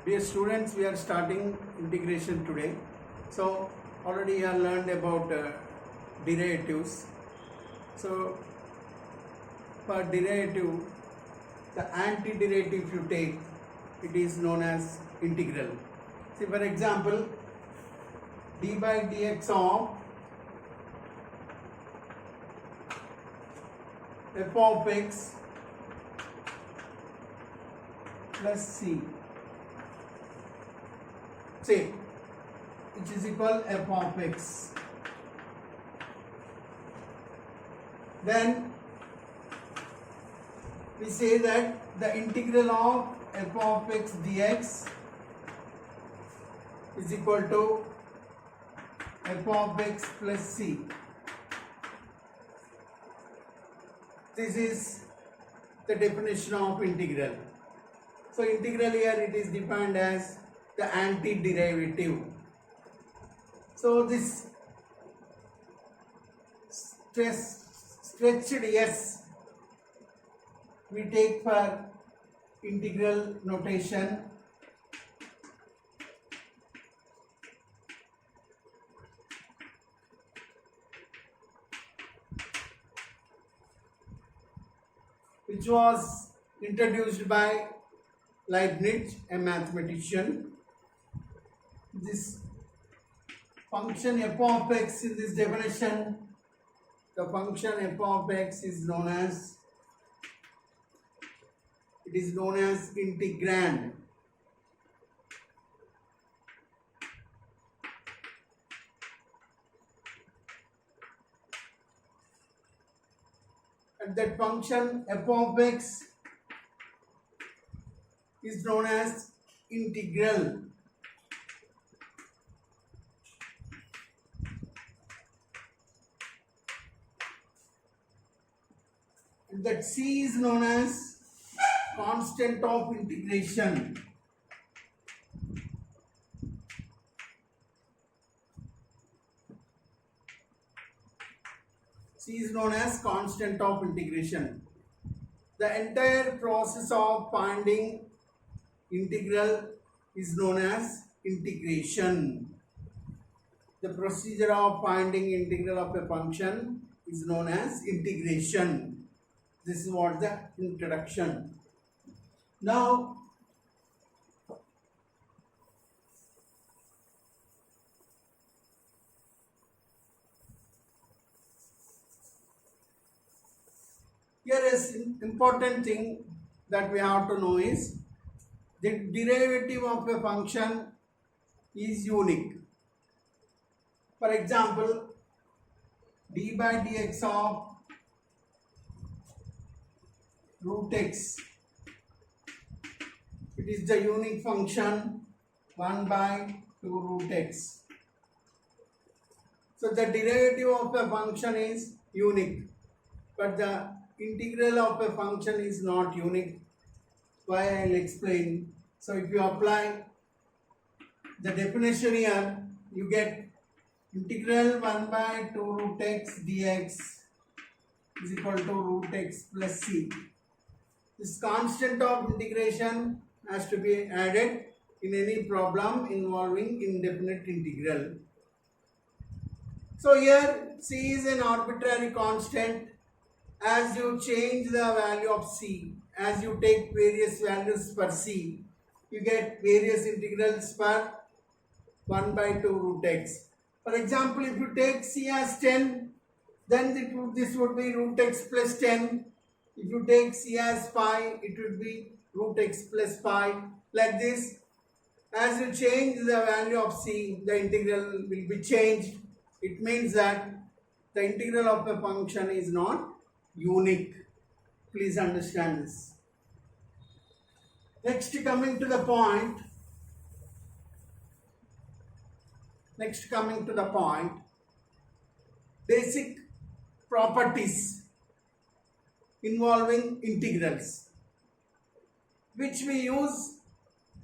Dear students, we are starting integration today. So already you have learned about derivatives. So for derivative, the antiderivative you take, it is known as integral. See, for example, d by dx of f of x plus c, say, which is equal f of x. Then we say that the integral of f of x dx is equal to f of x plus c. This is the definition of integral. So integral here it is defined as the antiderivative. So this stretched s we take for integral notation. Which was introduced by Leibniz, a mathematician. This function f of x in this definition, the function f of x is known as, integrand. And that function f of x is known as integral. And that c is known as constant of integration. C is known as constant of integration. The entire process of finding integral is known as integration. The procedure of finding integral of a function is known as integration. This is what the introduction. Now, here is important thing that we have to know is the derivative of a function is unique. For example, d by dx of root x, it is the unique function 1 by 2 root x. So the derivative of a function is unique, but the integral of a function is not unique. Why, I will explain. So if you apply the definition here, you get integral 1 by 2 root x dx is equal to root x plus c. This constant of integration has to be added in any problem involving indefinite integral. So here c is an arbitrary constant. As you change the value of c, as you take various values for c, you get various integrals for 1 by 2 root x. For example, if you take c as 10, then this would be root x plus 10. If you take c as 5, it would be root x plus 5. Like this, as you change the value of c, the integral will be changed. It means that the integral of a function is not unique. Please understand this. Next, coming to the point, basic properties involving integrals, which we use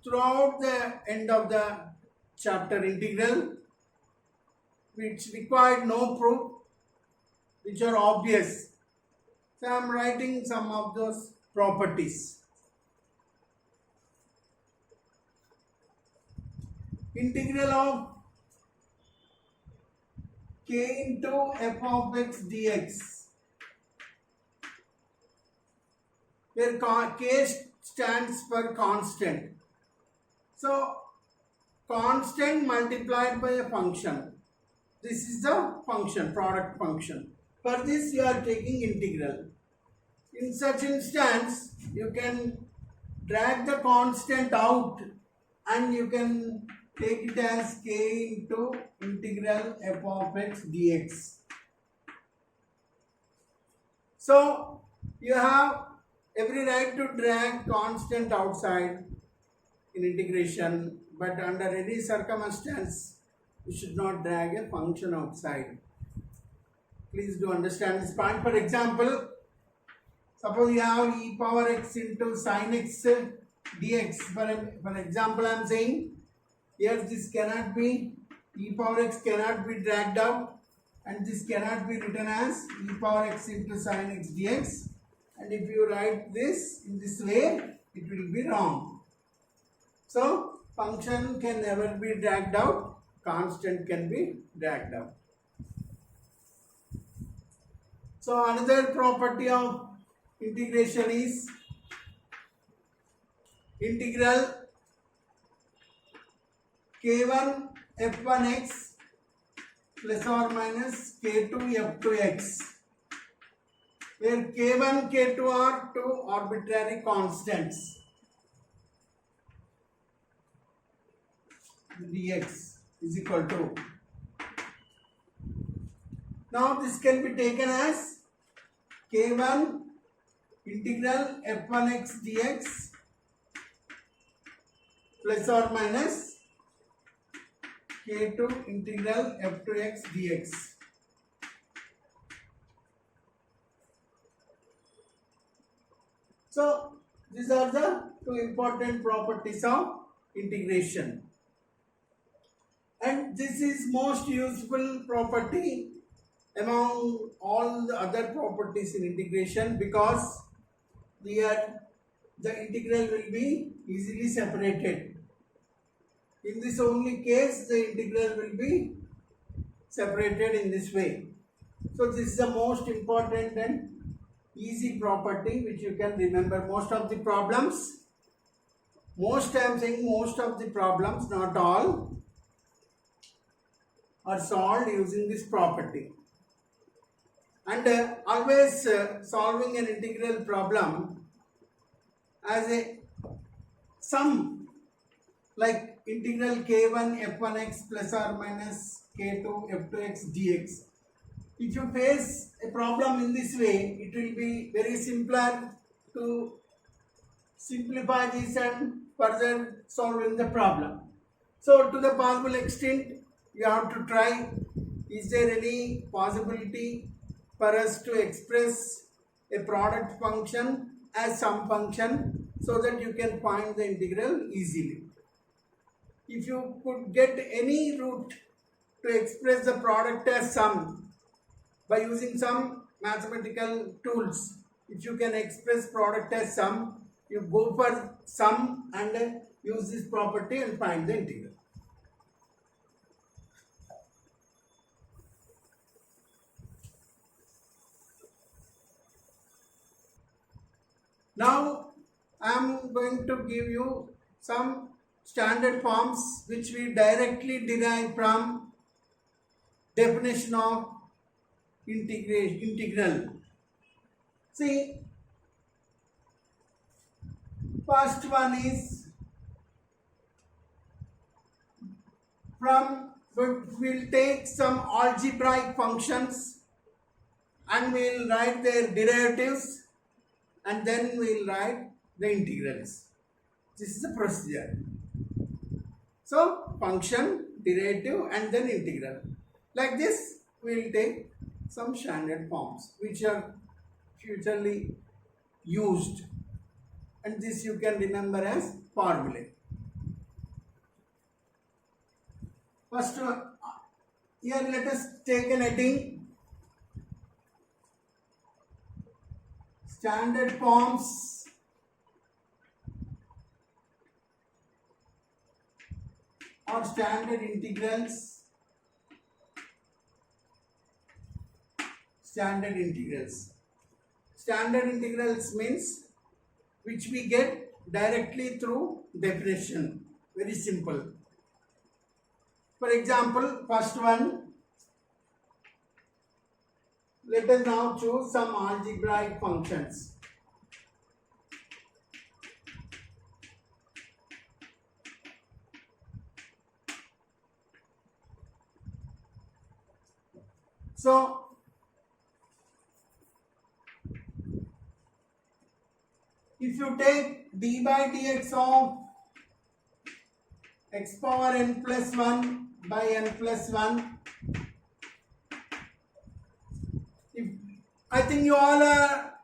throughout the end of the chapter integral, which required no proof, which are obvious. So I am writing some of those properties. integral of k into f of x dx, where k stands for constant. So constant multiplied by a function. This is the function, product function. For this you are taking integral. In such instance, you can drag the constant out and you can take it as k into integral f of x dx. So you have every right to drag constant outside in integration, but under any circumstance you should not drag a function outside. Please do understand this point. For example, suppose you have e power x into sin x dx. For example, I am saying here this cannot be, e power x cannot be dragged out, and this cannot be written as e power x into sin x dx. And if you write this in this way, it will be wrong. So function can never be dragged out, constant can be dragged out. So another property of integration is integral k1 f1x plus or minus k2 f2x, where k1 k2 are two arbitrary constants. Dx is equal to, now this can be taken as k1 integral f1x dx plus or minus k2 integral f2x dx. So these are the two important properties of integration, and this is most useful property among all the other properties in integration, because here the integral will be easily separated. In this only case, the integral will be separated in this way. So this is the most important and easy property which you can remember. Most of the problems, most I am saying most of the problems, not all, are solved using this property. And always solving an integral problem as a sum, like integral k1 f1x plus or minus k2 f2x dx. If you face a problem in this way, it will be very simpler to simplify this and further solving the problem. So to the possible extent, you have to try, is there any possibility for us to express a product function as some function so that you can find the integral easily. If you could get any route to express the product as sum by using some mathematical tools, if you can express product as sum, you go for sum and use this property and find the integral. Now I am going to give you some standard forms which we directly derive from definition of integral. See, first one is we'll take some algebraic functions and we'll write their derivatives, and then we'll write the integrals. This is the procedure. So function, derivative, and then integral. Like this, we'll take some standard forms which are futurely used, and this you can remember as formulae. First, here let us take an heading: standard forms or standard integrals. Standard integrals. Standard integrals means which we get directly through definition. Very simple. For example, first one, let us now choose some algebraic functions. So, if you take d by dx of x power n plus 1 by n plus 1, I think you all are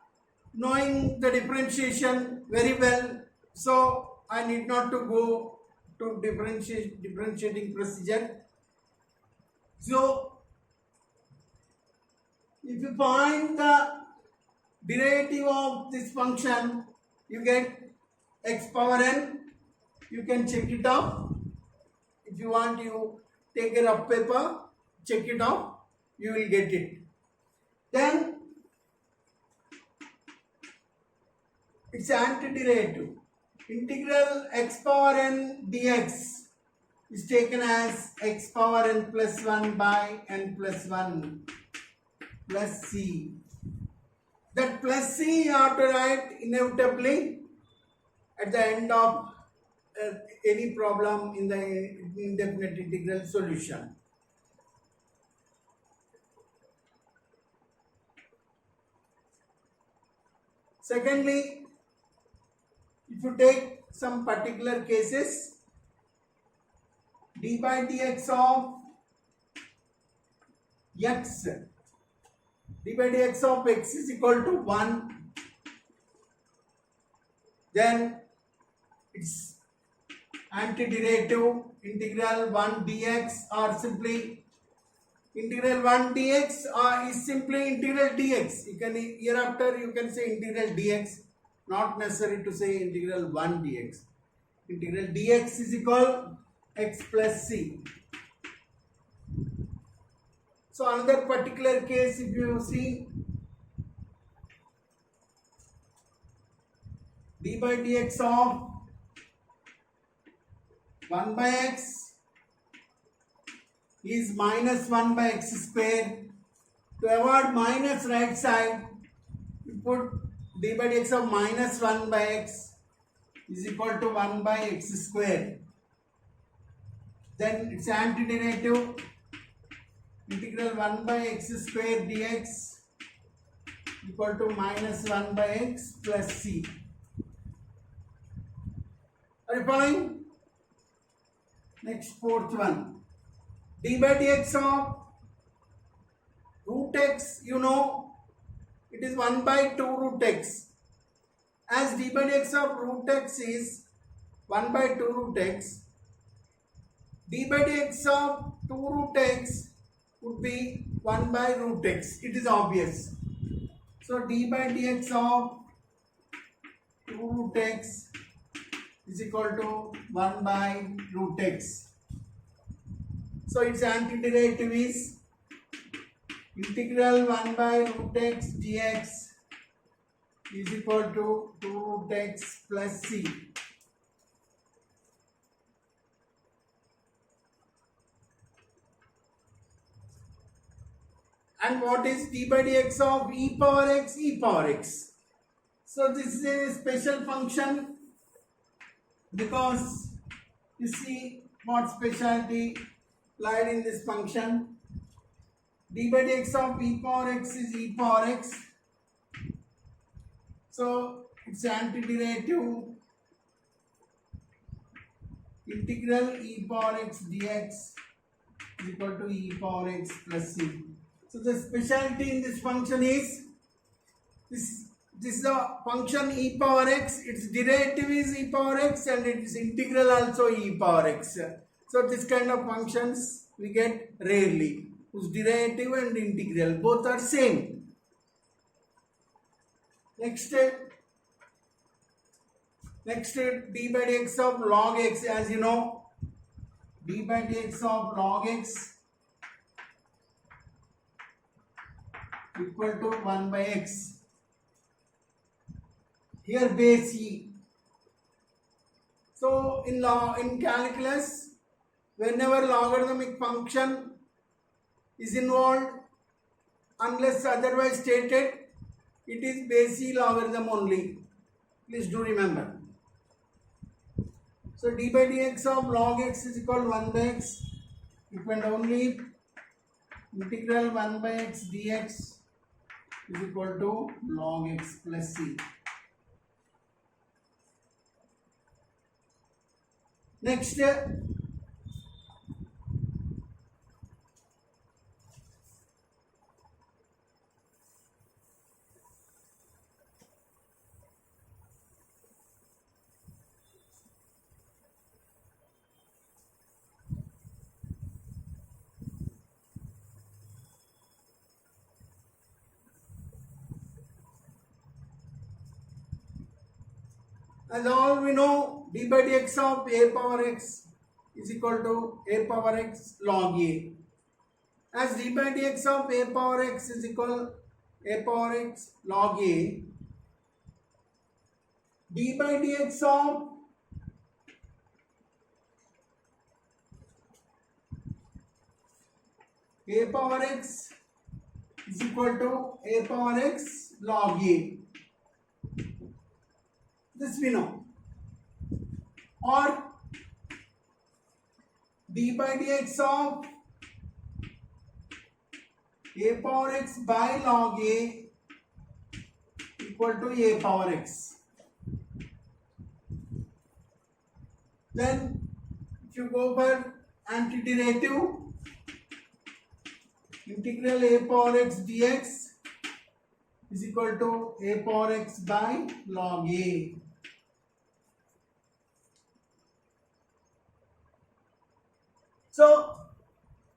knowing the differentiation very well, so I need not to go to differentiating procedure. So, if you find the derivative of this function, you get x power n. You can check it out. If you want, you take a rough paper, check it out, you will get it. Then its antiderivative, integral x power n dx is taken as x power n plus 1 by n plus 1 plus c. That plus c you have to write inevitably at the end of any problem in the indefinite integral solution. Secondly, if you take some particular cases, d by dx of x, d by dx of x is equal to 1, then its antiderivative integral 1 dx or simply integral 1 dx is simply integral dx. You can hereafter you can say integral dx, not necessary to say integral 1 dx. Integral dx is equal x plus c. So another particular case, if you see d by dx of 1 by x is minus 1 by x square. To avoid minus right side, you put d by dx of minus 1 by x is equal to 1 by x square. Then its antiderivative integral 1 by x square dx equal to minus 1 by x plus c. Are you following? Next, fourth one, d by dx of root x, you know, it is 1 by 2 root x. As d by dx of root x is 1 by 2 root x, d by dx of 2 root x would be 1 by root x. It is obvious. So d by dx of 2 root x is equal to 1 by root x. So its antiderivative is integral 1 by root x dx is equal to 2 root x plus c. And what is d by dx of e power x? E power x. So this is a special function because you see what specialty lied in this function. D by dx of e power x is e power x. So its antiderivative integral e power x dx is equal to e power x plus c. So the specialty in this function is this is the function e power x, its derivative is e power x and its integral also e power x. So this kind of functions we get rarely, whose derivative and integral both are same. Next, d by dx of log x, as you know, d by dx of log x equal to 1 by x. Here base e. So in calculus, whenever logarithmic function is involved, unless otherwise stated, it is base e logarithm only. Please do remember. So d by dx of log x is equal to 1 by x. Depend only integral 1 by x dx is equal to log x plus c. Next, as all we know, d by dx of a power x is equal to a power x log a. As d by dx of a power x is equal a power x log a, d by dx of a power x is equal to a power x log a. This we know. Or d by dx of a power x by log a equal to a power x. Then if you go for antiderivative, integral a power x dx is equal to a power x by log a. So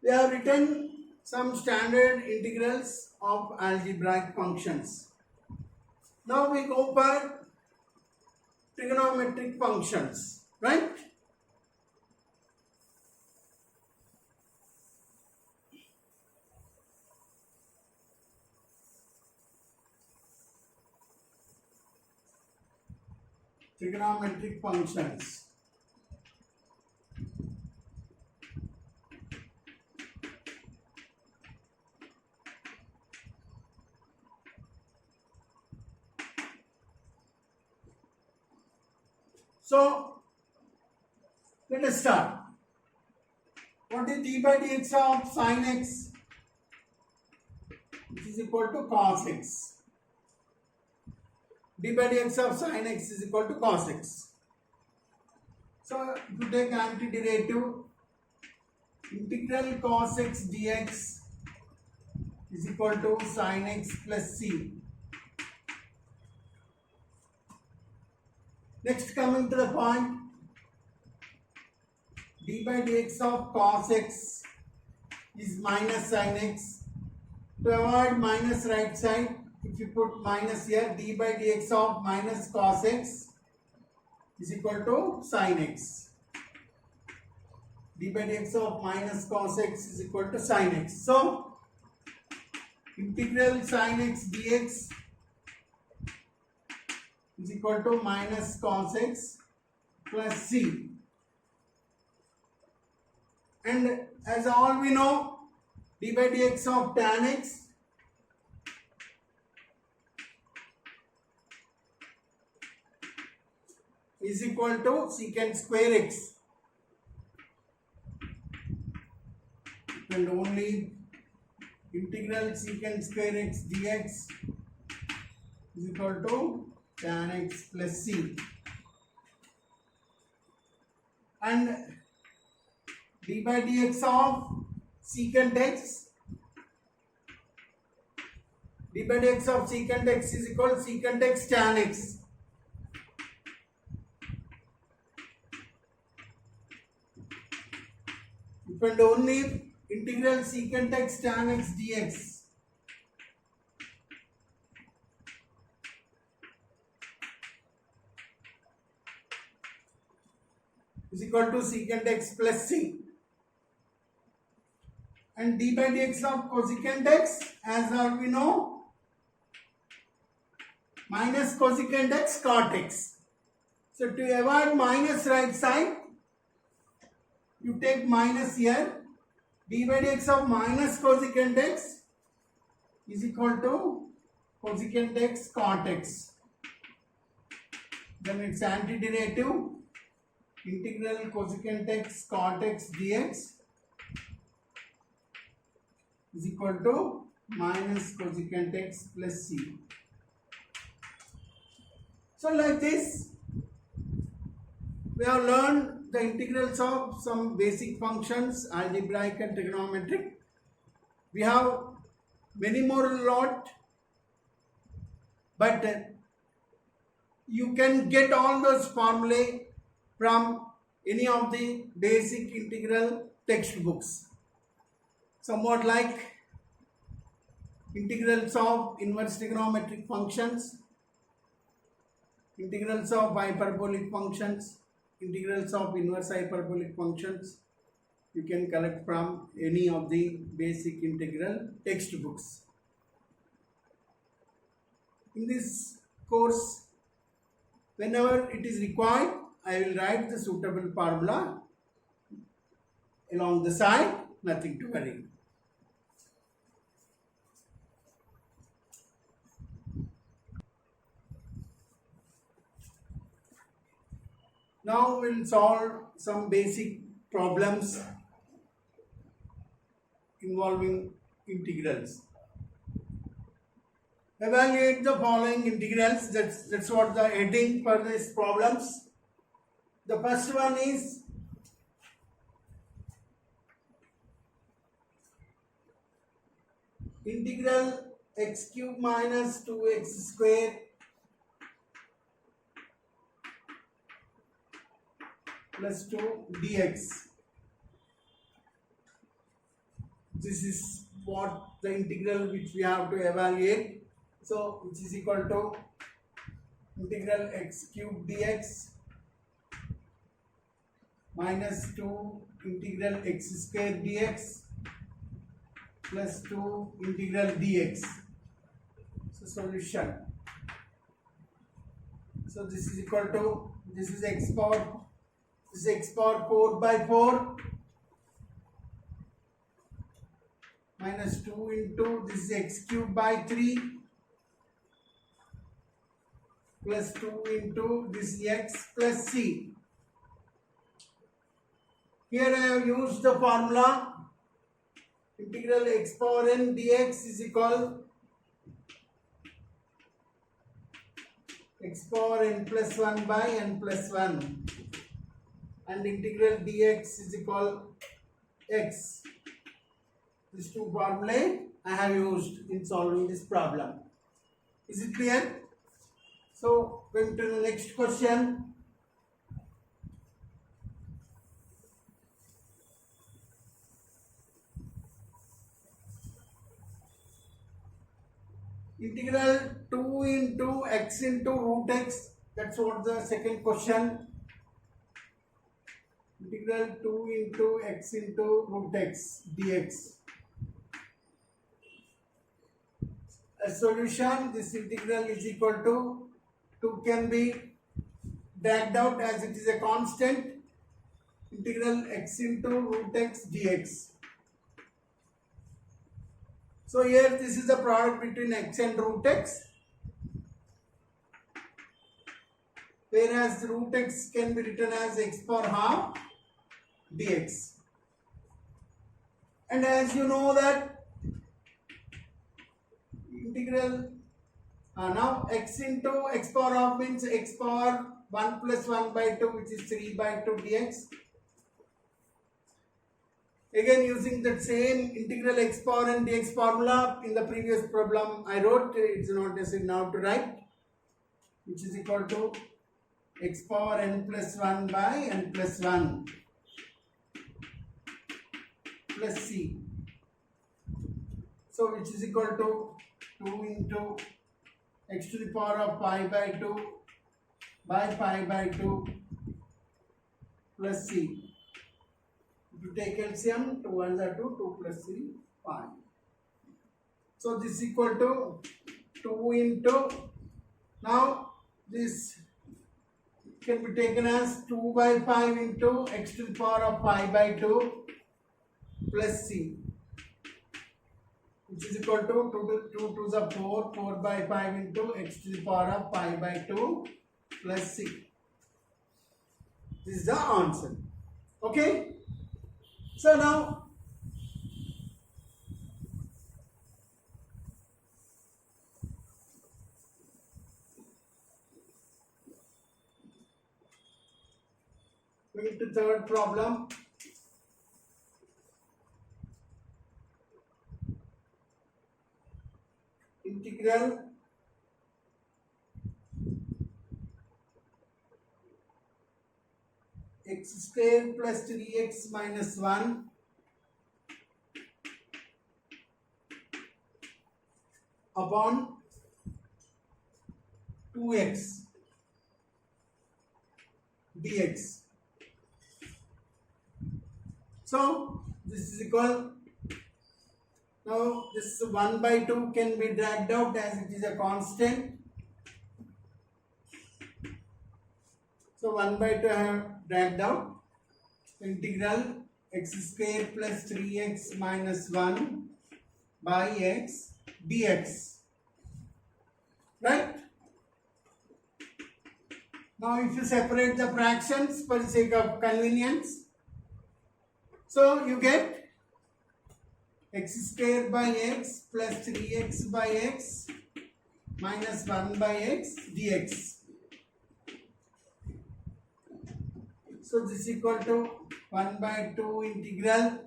we have written some standard integrals of algebraic functions. Now we go for trigonometric functions, right? Trigonometric functions. So let us start. What is d by dx of sin x? Which is equal to cos x. d by dx of sin x is equal to cos x. So if you take antiderivative, integral cos x dx is equal to sin x plus c. Next, coming to the point, d by dx of cos x is minus sin x. To avoid minus right side, if you put minus here, d by dx of minus cos x is equal to sin x. d by dx of minus cos x is equal to sin x. So, integral sin x dx is equal to minus cos x plus c. And as all we know, d by dx of tan x is equal to secant square x. And only integral secant square x dx is equal to tan x plus c. And d by dx of secant x, d by dx of secant x is equal to secant x tan x. Depend only integral secant x tan x dx is equal to secant x plus c. and d by dx of cosecant x, as all we know, minus cosecant x cot x. So to avoid minus right side, you take minus here. D by dx of minus cosecant x is equal to cosecant x cot x. Then its antiderivative, integral cosecant x cot x dx is equal to minus cosecant x plus c. So like this, we have learned the integrals of some basic functions, algebraic and trigonometric. We have many more lot, but you can get all those formulae from any of the basic integral textbooks. Somewhat like integrals of inverse trigonometric functions, integrals of hyperbolic functions, integrals of inverse hyperbolic functions, you can collect from any of the basic integral textbooks. In this course, whenever it is required, I will write the suitable formula along the side, nothing to worry. Now we will solve some basic problems involving integrals. Evaluate the following integrals. That's what the heading for these problems. The first one is integral x cube minus 2x square plus 2 dx. This is what the integral which we have to evaluate. So which is equal to integral x cube dx minus 2 integral x square dx plus 2 integral dx. So solution. So this is equal to, this is x power 4 by 4 minus 2 into this is x cube by 3 plus 2 into this x plus c. Here I have used the formula integral x power n dx is equal x power n plus 1 by n plus 1 and integral dx is equal x. These two formulae I have used in solving this problem. Is it clear? So going to the next question. Integral 2 into x into root x, that's what the second question. Integral 2 into x into root x dx. A solution, this integral is equal to 2 can be dragged out as it is a constant. Integral x into root x dx. So here this is the product between x and root x, whereas root x can be written as x power half dx. And as you know that integral now x into x power half means x power 1 plus 1 by 2, which is 3 by 2 dx. Again using that same integral x power n dx formula in the previous problem I wrote, it's not necessary now to write, which is equal to x power n plus 1 by n plus 1 plus c. So which is equal to 2 into x to the power of pi by 2 by pi by 2 plus c. If you you take LCM, 2 1s are 2, 2 plus 3, 5. So this is equal to 2 into, now this can be taken as 2 by 5 into x to the power of 5 by 2 plus c, which is equal to 2 to the 4, 4 by 5 into x to the power of 5 by 2 plus c. This is the answer. Okay. So now going to third problem. Integral x square plus 3x minus 1 upon 2x dx. So this is equal, now this 1 by 2 can be dragged out as it is a constant. So 1 by 2 I have dragged out. Integral x square plus 3x minus 1 by x dx. Right? Now if you separate the fractions for the sake of convenience, so you get x square by x plus 3x by x minus 1 by x dx. So this is equal to 1 by 2 integral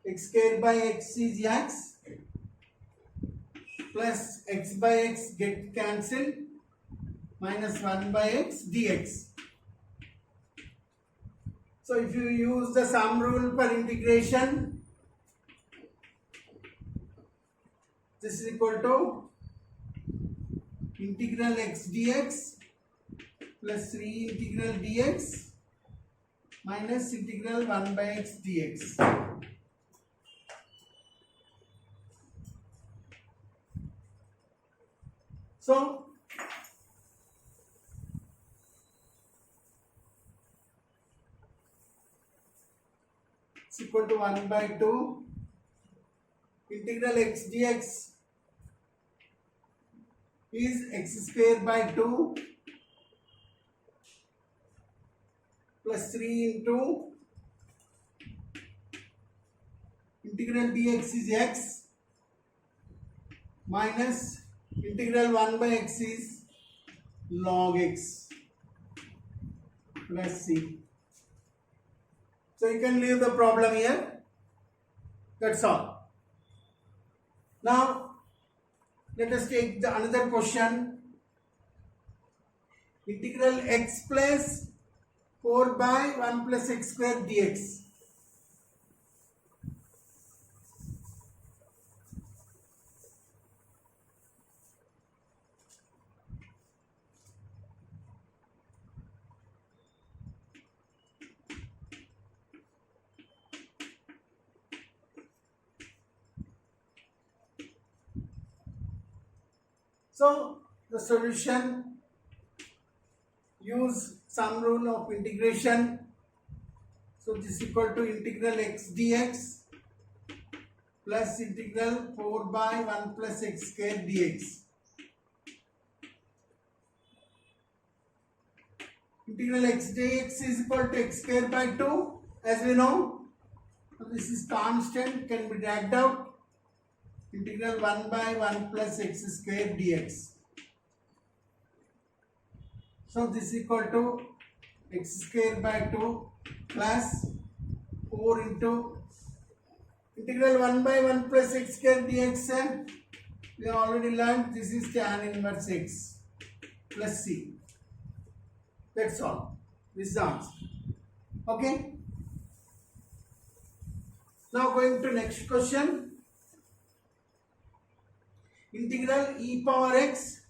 x square by x is x plus x by x get cancelled minus 1 by x dx. So if you use the sum rule for integration, this is equal to integral x dx plus 3 integral dx minus integral 1 by x dx. So it's equal to 1 by 2 integral x dx is x square by 2 plus 3 into integral dx is x minus integral 1 by x is log x plus c. So you can leave the problem here. That's all. Now let us take the another question. Integral x plus 4 by 1 plus x square dx. So the solution, use sum rule of integration. So this is equal to integral x dx plus integral 4 by 1 plus x square dx. Integral x dx is equal to x square by 2, as we know. So this is constant, can be dragged out. Integral 1 by 1 plus x square dx. So this is equal to x square by 2 plus 4 into integral 1 by 1 plus x square dx. We have already learned this is tan inverse x plus c. That's all. This is the answer. Okay. Now going to next question. Integral e power x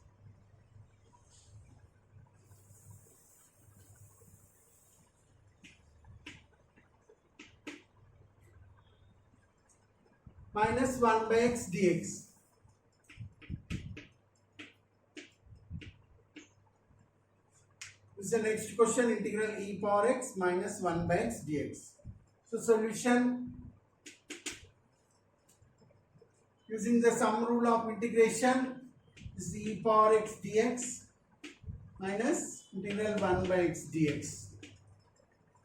minus 1 by x dx. This is the next question, integral e power x minus 1 by x dx. So solution using the sum rule of integration is e power x dx minus integral 1 by x dx.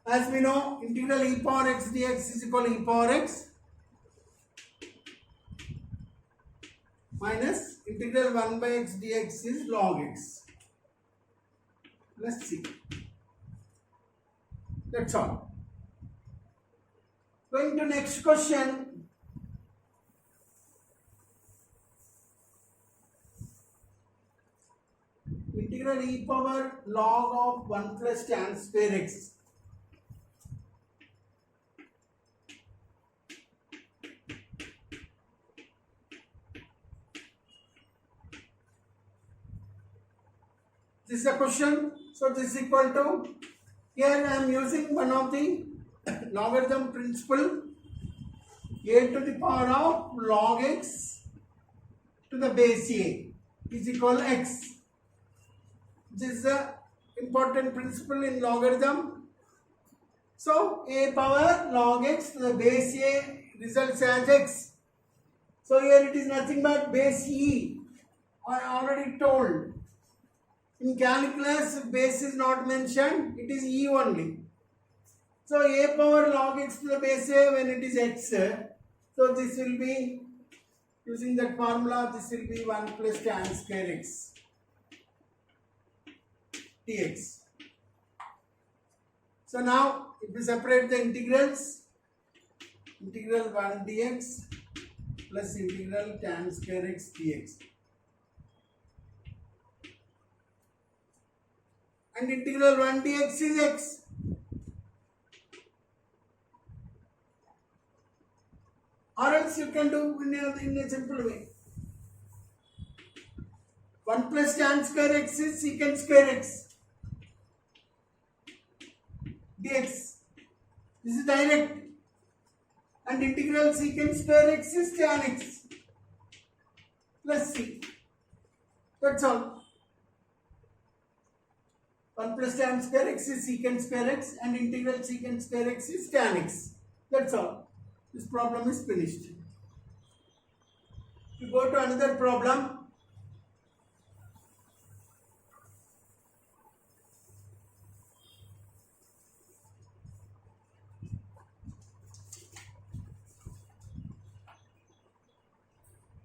As we know, integral e power x dx is equal to e power x minus integral 1 by x dx is log x. Let's see. That's all. Going to next question. Integral e power log of 1 plus tan square x. This is a question. So this is equal to, here I am using one of the logarithm principle, a to the power of log x to the base a is equal to x. This is the important principle in logarithm. So a power log x to the base a results as x. So here it is nothing but base e. I already told. In calculus, base is not mentioned, it is e only. So a power log x to the base a when it is x. So this will be, using that formula, this will be 1 plus tan square x dx. So now, if we separate the integrals, integral 1 dx plus integral tan square x dx. And integral 1 dx is x. Or else you can do in a simple way. 1 plus tan square x is secant square x dx. This is direct. And integral secant square x is tan x plus c. That's all. 1 plus tan square x is secant square x and integral secant square x is tan x. That's all. This problem is finished. We go to another problem.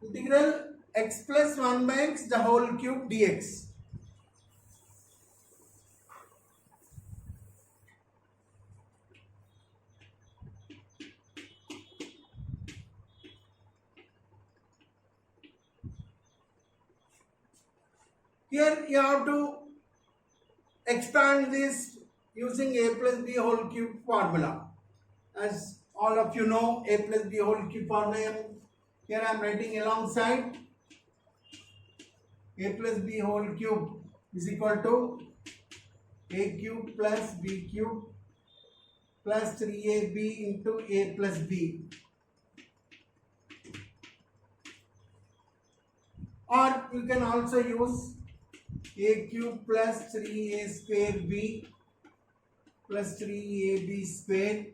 Integral x plus 1 by x the whole cube dx. Here you have to expand this using a plus b whole cube formula. As all of you know, a plus b whole cube formula, here I am writing alongside. A plus b whole cube is equal to a cube plus b cube plus 3ab into a plus b. Or you can also use a cube plus 3a square b plus 3ab square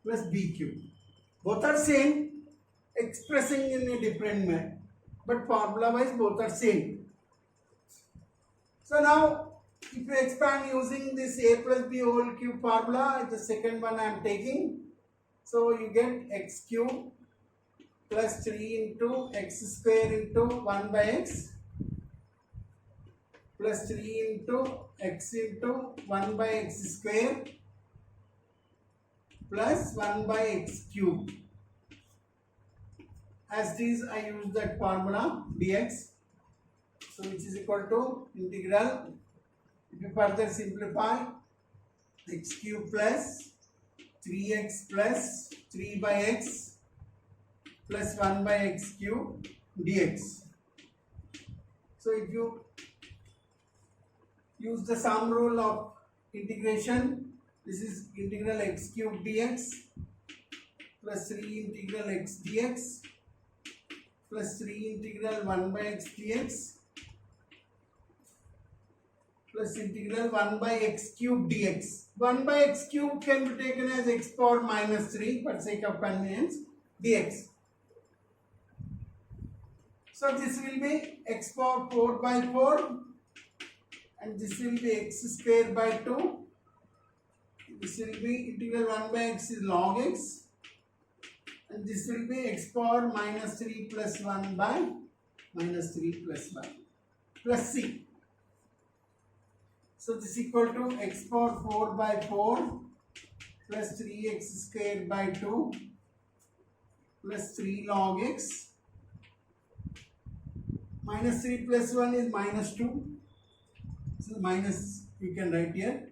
plus b cube. Both are same, expressing in a different way, but formula wise both are same. So now if you expand using this a plus b whole cube formula, the second one I am taking, so you get x cube plus 3 into x square into 1 by x plus 3 into x into 1 by x square plus 1 by x cube. As this I use that formula dx, so which is equal to integral, if you further simplify, x cube plus 3x plus 3 by x plus 1 by x cube dx. So if you use the sum rule of integration, this is integral x cube dx plus 3 integral x dx plus 3 integral 1 by x dx plus integral 1 by x cube dx. 1 by x cube can be taken as x power minus 3 for sake of convenience dx. So this will be x power 4 by 4 and this will be x square by 2. This will be integral 1 by x is log x and this will be x power minus 3 plus 1 by minus 3 plus 1 plus c. So this is equal to x power 4 by 4 plus 3x square by 2 plus 3 log x. Minus 3 plus 1 is minus 2. So minus you can write here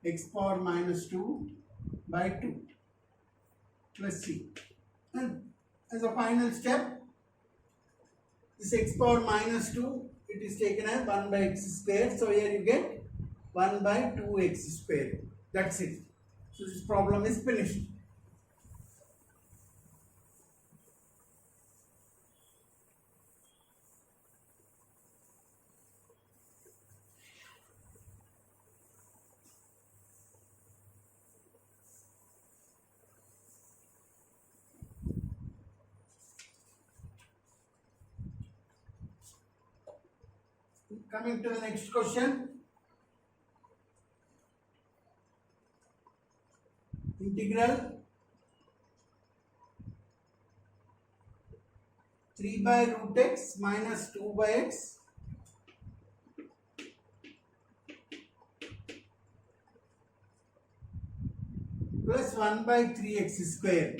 x power minus 2 by 2 plus c. And as a final step, this x power minus 2 it is taken as 1 by x square. So here you get 1 by 2x square. That's it. So this problem is finished. Coming to the next question. Integral 3 by root x minus 2 by x plus 1 by 3x square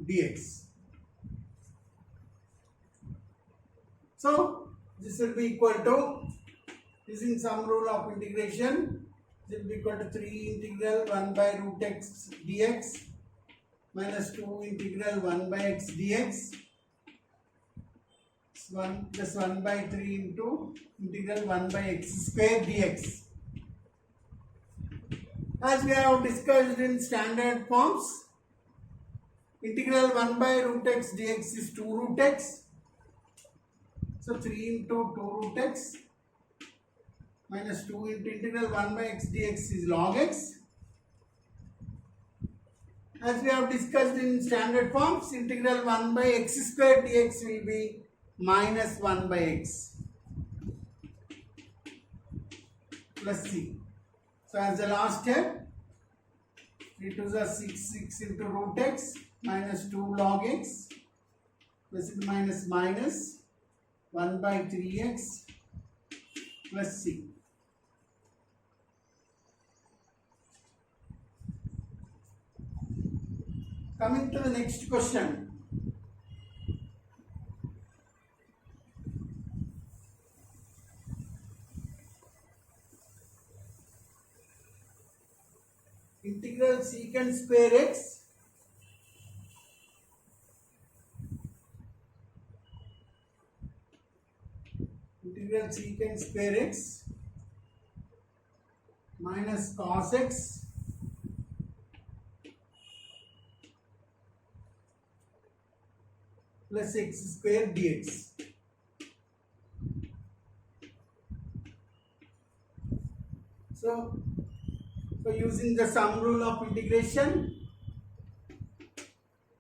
dx. So this will be equal to, using some rule of integration, this will be equal to 3 integral 1 by root x dx minus 2 integral 1 by x dx. 1 plus 1 by 3 into integral 1 by x square dx. As we have discussed in standard forms, integral 1 by root x dx is 2 root x. So 3 into 2 root x minus 2 into integral 1 by x dx is log x. As we have discussed in standard forms, integral 1 by x square dx will be minus 1 by x plus c. So as the last step, 3 to the 6 into root x minus 2 log x plus minus minus 1 by 3x plus c. Coming to the next question. Integral secant square x integral secant square x minus cos x plus x square dx. So using the sum rule of integration,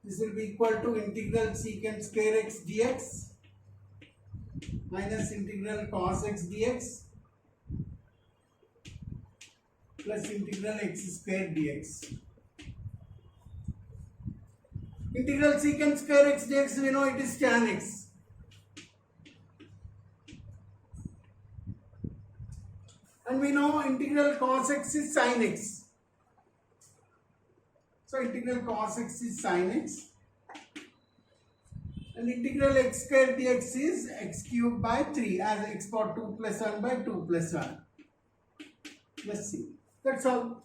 this will be equal to integral secant square x dx minus integral cos x dx plus integral x square dx. Integral secant square x dx, we know it is tan x. And we know integral cos x is sin x. So integral cos x is sin x. And integral x square dx is x cube by 3 as x power 2 plus 1 by 2 plus 1 plus c. That's all.